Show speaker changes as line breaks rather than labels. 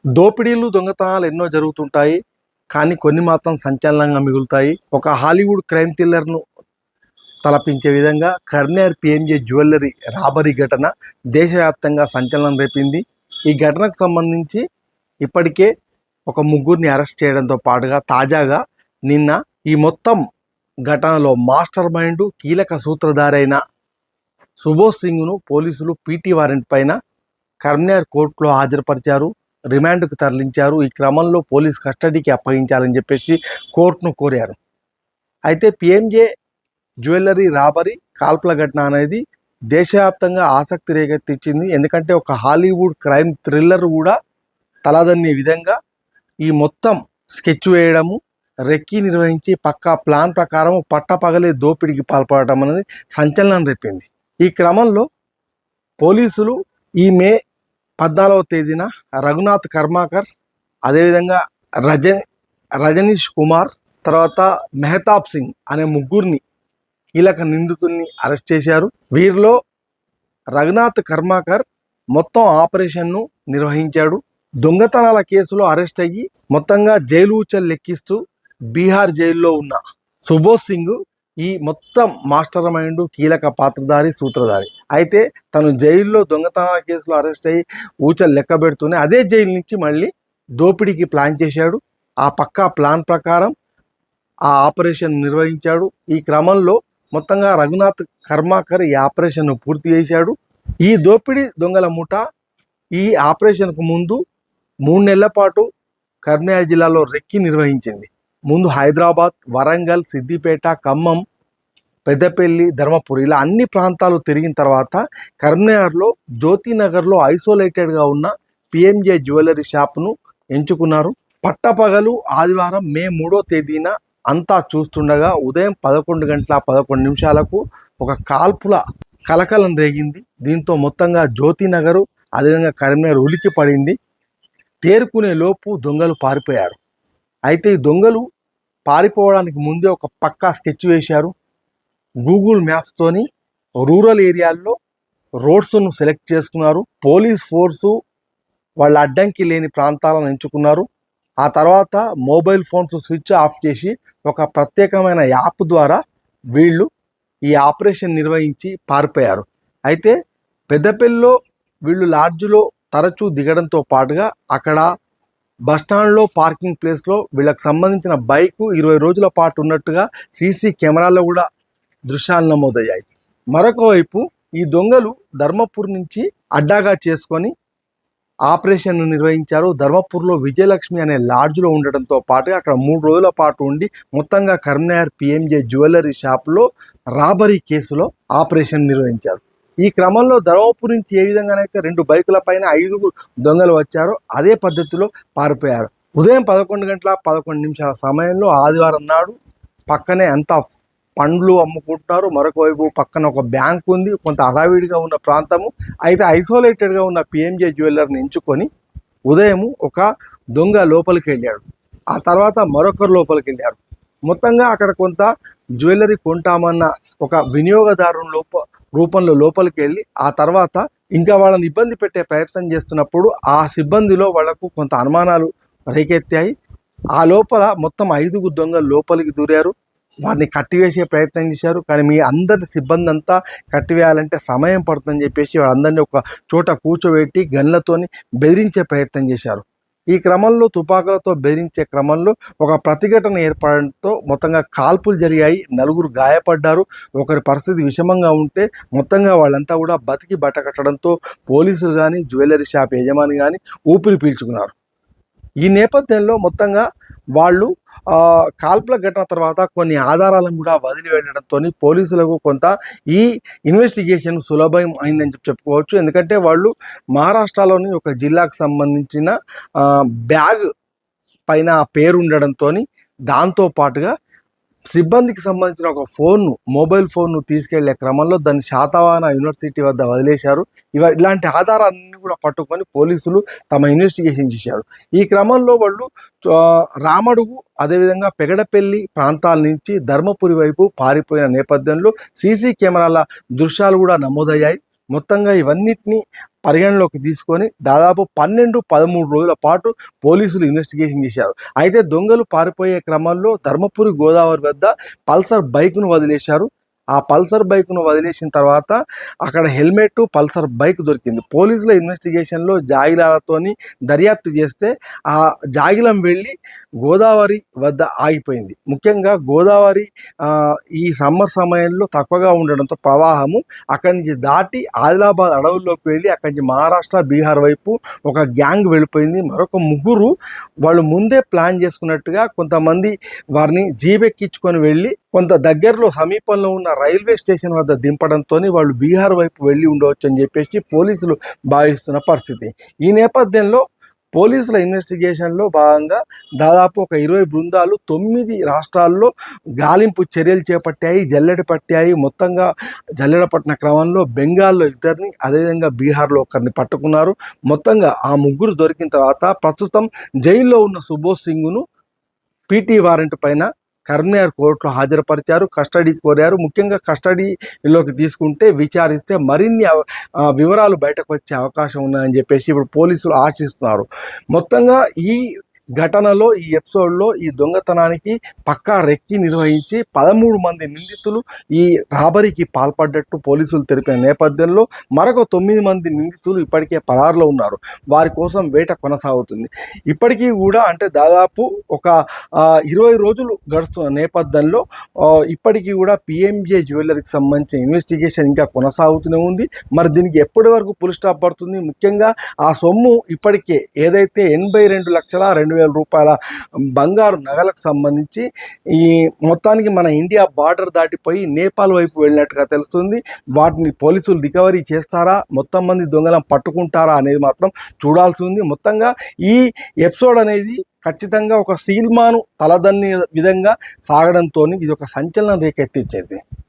దోపిడీలు దొంగతనాలు ఎన్నో జరుగుతుంటాయి. కానీ కొన్ని మాత్రం సంచలనంగా మిగులుతాయి. ఒక హాలీవుడ్ క్రైమ్ థ్రిల్లర్ను తలపించే విధంగా కర్నేర్ పిఎంజే జ్యువెలరీ రాబరీ ఘటన దేశవ్యాప్తంగా సంచలనం రేపింది. ఈ ఘటనకు సంబంధించి ఇప్పటికే ఒక ముగ్గురిని అరెస్ట్ చేయడంతో పాటుగా తాజాగా నిన్న ఈ మొత్తం ఘటనలో మాస్టర్ మైండ్ కీలక సూత్రధారైన సుబోధ్ సింగ్ను పోలీసులు పీటీ వారెంట్ పైన కర్నేర్ కోర్టులో హాజరుపరిచారు, రిమాండ్కు తరలించారు. ఈ క్రమంలో పోలీస్ కస్టడీకి అప్పగించాలని చెప్పేసి కోర్టును కోరారు. అయితే పిఎంజే జ్యువెలరీ రాబరీ కాల్పుల ఘటన అనేది దేశవ్యాప్తంగా ఆసక్తి రేకెత్తించింది. ఎందుకంటే ఒక హాలీవుడ్ క్రైమ్ థ్రిల్లర్ కూడా తలదన్నే విధంగా ఈ మొత్తం స్కెచ్ వేయడము, రెక్కీ నిర్వహించి పక్కా ప్లాన్ ప్రకారం పట్టపగలే దోపిడీకి పాల్పడటం అనేది సంచలనం రేపింది. ఈ క్రమంలో పోలీసులు ఈ మే 14వ తేదీన రఘునాథ్ కర్మాకర్, అదేవిధంగా రజనీష్ కుమార్, తర్వాత మెహతాబ్ సింగ్ అనే ముగ్గురిని కీలక నిందితుల్ని అరెస్ట్ చేశారు. వీరిలో రఘునాథ్ కర్మాకర్ మొత్తం ఆపరేషన్ను నిర్వహించాడు. దొంగతనాల కేసులో అరెస్ట్ అయ్యి మొత్తంగా జైలు ఊచలు లెక్కిస్తూ బీహార్ జైల్లో ఉన్న సుబోధ్ సింగ్ ఈ మొత్తం మాస్టర్ మైండ్ కీలక పాత్రధారి, సూత్రధారి. అయితే తను జైల్లో దొంగతనాల కేసులో అరెస్ట్ అయ్యి ఊచలు లెక్క పెడుతూనే అదే జైలు నుంచి మళ్ళీ దోపిడీకి ప్లాన్ చేశాడు. ఆ పక్కా ప్లాన్ ప్రకారం ఆ ఆపరేషన్ నిర్వహించాడు. ఈ క్రమంలో మొత్తంగా రఘునాథ్ కర్మాకర్ ఈ ఆపరేషన్ను పూర్తి చేశాడు. ఈ దోపిడీ దొంగల ముఠ ఈ ఆపరేషన్కు ముందు 3 నెలల పాటు కర్నూలు జిల్లాలో రెక్కి నిర్వహించింది. ముందు హైదరాబాద్, వరంగల్, సిద్దిపేట, ఖమ్మం, పెద్దపల్లి, ధర్మపురి ఇలా అన్ని ప్రాంతాలు తిరిగిన తర్వాత కరీంనగర్లో జ్యోతినగర్లో ఐసోలేటెడ్గా ఉన్న పిఎంజే జ్యువెలరీ షాప్ను ఎంచుకున్నారు. పట్టపగలు ఆదివారం మే 3వ తేదీన అంతా చూస్తుండగా ఉదయం 11:11 ఒక కాల్పుల కలకలం రేగింది. దీంతో మొత్తంగా జ్యోతినగరు, అదేవిధంగా కరీంనగర్ ఉలికి పడింది. తేరుకునే లోపు దొంగలు పారిపోయారు. అయితే ఈ దొంగలు పారిపోవడానికి ముందే ఒక పక్కా స్కెచ్ వేశారు. గూగుల్ మ్యాప్స్తోని రూరల్ ఏరియాల్లో రోడ్స్ను సెలెక్ట్ చేసుకున్నారు. పోలీస్ ఫోర్సు వాళ్ళ అడ్డంకి లేని ప్రాంతాలను ఎంచుకున్నారు. ఆ తర్వాత మొబైల్ ఫోన్స్ స్విచ్ ఆఫ్ చేసి ఒక ప్రత్యేకమైన యాప్ ద్వారా వీళ్ళు ఈ ఆపరేషన్ నిర్వహించి పారిపోయారు. అయితే పెద్దపల్లిలో వీళ్ళు లాడ్జ్లో తరచూ దిగడంతో పాటుగా అక్కడ బస్టాండ్లో పార్కింగ్ ప్లేస్లో వీళ్ళకి సంబంధించిన బైకు 20 రోజుల పాటు ఉన్నట్టుగా సీసీ కెమెరాల్లో కూడా దృశ్యాలు నమోదయ్యాయి. మరొక వైపు ఈ దొంగలు ధర్మపూర్ నుంచి అడ్డాగా చేసుకొని ఆపరేషన్ను నిర్వహించారు. ధర్మపూర్లో విజయలక్ష్మి అనే లాడ్జ్లో ఉండడంతో పాటుగా అక్కడ 3 రోజుల పాటు ఉండి మొత్తంగా కరీంనగర్ పిఎంజే జ్యువెలరీ షాప్లో రాబరీ కేసులో ఆపరేషన్ నిర్వహించారు. ఈ క్రమంలో ధర్మపూర్ నుంచి ఏ విధంగానైతే 2 బైకుల పైన 5 దొంగలు వచ్చారో అదే పద్ధతిలో పారిపోయారు. ఉదయం 11:11 సమయంలో ఆదివారం నాడు పక్కనే అంతా పండ్లు అమ్ముకుంటున్నారు. మరొక వైపు పక్కన ఒక బ్యాంక్ ఉంది, కొంత హడావిడిగా ఉన్న ప్రాంతము. అయితే ఐసోలేటెడ్గా ఉన్న పిఎంజే జ్యువెలర్ని ఎంచుకొని ఉదయం ఒక దొంగ లోపలికి వెళ్ళాడు. ఆ తర్వాత మరొకరు లోపలికి వెళ్ళారు. మొత్తంగా అక్కడ కొంత జ్యువెలరీ కొంటామన్న ఒక వినియోగదారు రూపంలో లోపలికి వెళ్ళి ఆ తర్వాత ఇంకా వాళ్ళని ఇబ్బంది పెట్టే ప్రయత్నం చేస్తున్నప్పుడు ఆ సిబ్బందిలో వాళ్లకు కొంత అనుమానాలు రేకెత్తాయి. ఆ లోపల మొత్తం 5 దొంగలు లోపలికి దూరారు. వారిని కట్టివేసే ప్రయత్నం చేశారు. కానీ మీ అందరి సిబ్బంది అంతా కట్టివేయాలంటే సమయం పడుతుందని చెప్పేసి వాళ్ళందరినీ ఒక చోట కూర్చోబెట్టి గన్లతోని బెదిరించే ప్రయత్నం చేశారు. ఈ క్రమంలో తుపాకులతో బెదిరించే క్రమంలో ఒక ప్రతిఘటన ఏర్పడడంతో మొత్తంగా కాల్పులు జరిగాయి. 4 గాయపడ్డారు. ఒకరి పరిస్థితి విషమంగా ఉంటే మొత్తంగా వాళ్ళంతా కూడా బతికి బట్టకట్టడంతో పోలీసులు కానీ జ్యువెలరీ షాప్ యజమాని కానీ ఊపిరి పీల్చుకున్నారు. ఈ నేపథ్యంలో మొత్తంగా వాళ్ళు కాల్పుల ఘటన తర్వాత కొన్ని ఆధారాలను కూడా వదిలి వెళ్ళడంతో పోలీసులకు కొంత ఈ ఇన్వెస్టిగేషన్ సులభం అయిందని చెప్పుకోవచ్చు. ఎందుకంటే వాళ్ళు మహారాష్ట్రలోని ఒక జిల్లాకు సంబంధించిన బ్యాగ్ పైన పేరు ఉండడంతో దాంతో పాటుగా సిబ్బందికి సంబంధించిన ఒక మొబైల్ ఫోన్ను తీసుకెళ్లే క్రమంలో దాన్ని శాతవాహన యూనివర్సిటీ వద్ద వదిలేశారు. ఇలాంటి ఆధారాలన్నీ కూడా పట్టుకొని పోలీసులు తమ ఇన్వెస్టిగేషన్ చేశారు. ఈ క్రమంలో వాళ్ళు రామడుగు, అదేవిధంగా పెగడపల్లి ప్రాంతాల నుంచి ధర్మపురి వైపు పారిపోయిన నేపథ్యంలో సీసీ కెమెరాల దృశ్యాలు కూడా నమోదయ్యాయి. మొత్తంగా ఇవన్నిటినీ పరిగణలోకి తీసుకొని దాదాపు 12-13 రోజుల పాటు పోలీసులు ఇన్వెస్టిగేషన్ చేశారు. అయితే దొంగలు పారిపోయే క్రమంలో ధర్మపురి గోదావరి వద్ద పల్సర్ బైక్ను వదిలేశారు. ఆ పల్సర్ బైక్ను వదిలేసిన తర్వాత అక్కడ హెల్మెట్, పల్సర్ బైక్ దొరికింది. పోలీసుల ఇన్వెస్టిగేషన్లో జాగిలాలతోని దర్యాప్తు చేస్తే ఆ జాగిలం వెళ్ళి గోదావరి వద్ద ఆగిపోయింది. ముఖ్యంగా గోదావరి ఈ సమ్మర్ సమయంలో తక్కువగా ఉండడంతో ప్రవాహము అక్కడి నుంచి దాటి ఆదిలాబాద్ అడవుల్లోకి వెళ్ళి అక్కడి నుంచి మహారాష్ట్ర, బీహార్ వైపు ఒక గ్యాంగ్ వెళ్ళిపోయింది. మరొక ముగ్గురు వాళ్ళు ముందే ప్లాన్ చేసుకున్నట్టుగా కొంతమంది వారిని జీబెక్కించుకొని వెళ్ళి కొంత దగ్గరలో సమీపంలో ఉన్న రైల్వే స్టేషన్ వద్ద దింపడంతో వాళ్ళు బీహార్ వైపు వెళ్ళి ఉండవచ్చు అని చెప్పేసి పోలీసులు భావిస్తున్న పరిస్థితి. ఈ నేపథ్యంలో పోలీసుల ఇన్వెస్టిగేషన్లో భాగంగా దాదాపు ఒక 20 బృందాలు 9 రాష్ట్రాల్లో గాలింపు చర్యలు చేపట్టాయి, జల్లెడ పట్టాయి. మొత్తంగా జల్లెడ పట్టిన క్రమంలో బెంగాల్లో 2, అదేవిధంగా బీహార్లో 1 పట్టుకున్నారు. మొత్తంగా ఆ ముగ్గురు దొరికిన తర్వాత ప్రస్తుతం జైల్లో ఉన్న సుబోధ్ సింగ్ను పీటీ వారెంట్ పైన కరీంనగర్ కోర్టులో హాజరుపరిచారు, కస్టడీ కోరారు. ముఖ్యంగా కస్టడీలోకి తీసుకుంటే విచారిస్తే మరిన్ని వివరాలు బయటకు వచ్చే అవకాశం ఉన్నదని చెప్పేసి ఇప్పుడు పోలీసులు ఆశిస్తున్నారు. మొత్తంగా ఈ ఘటనలో, ఈ ఎపిసోడ్లో ఈ దొంగతనానికి పక్కా రెక్కి నిర్వహించి 13 మంది నిందితులు ఈ రాబరీకి పాల్పడ్డట్టు పోలీసులు తెలిపిన నేపథ్యంలో మరొక 9 మంది నిందితులు ఇప్పటికే పరారులో ఉన్నారు. వారి కోసం వేట కొనసాగుతుంది. ఇప్పటికీ కూడా అంటే దాదాపు ఒక 20 రోజులు గడుస్తున్న నేపథ్యంలో ఇప్పటికీ కూడా పిఎంజే జ్యువెలరీకి సంబంధించిన ఇన్వెస్టిగేషన్ ఇంకా కొనసాగుతూనే ఉంది. మరి దీనికి ఎప్పటి వరకు ఫుల్ స్టాప్ పడుతుంది? ముఖ్యంగా ఆ సొమ్ము ఇప్పటికే ఏదైతే 82,02,000 రూపాయల బంగారు నగలకు సంబంధించి ఈ మొత్తానికి మన ఇండియా బార్డర్ దాటిపోయి నేపాల్ వైపు వెళ్ళినట్టుగా తెలుస్తుంది. వాటిని పోలీసులు రికవరీ చేస్తారా, మొత్తం మంది దొంగలను పట్టుకుంటారా అనేది మాత్రం చూడాల్సి ఉంది. మొత్తంగా ఈ ఎపిసోడ్ అనేది ఖచ్చితంగా ఒక సినిమాను తలదన్ని విధంగా సాగడంతో ఇది ఒక సంచలనం రేకెత్తించేది.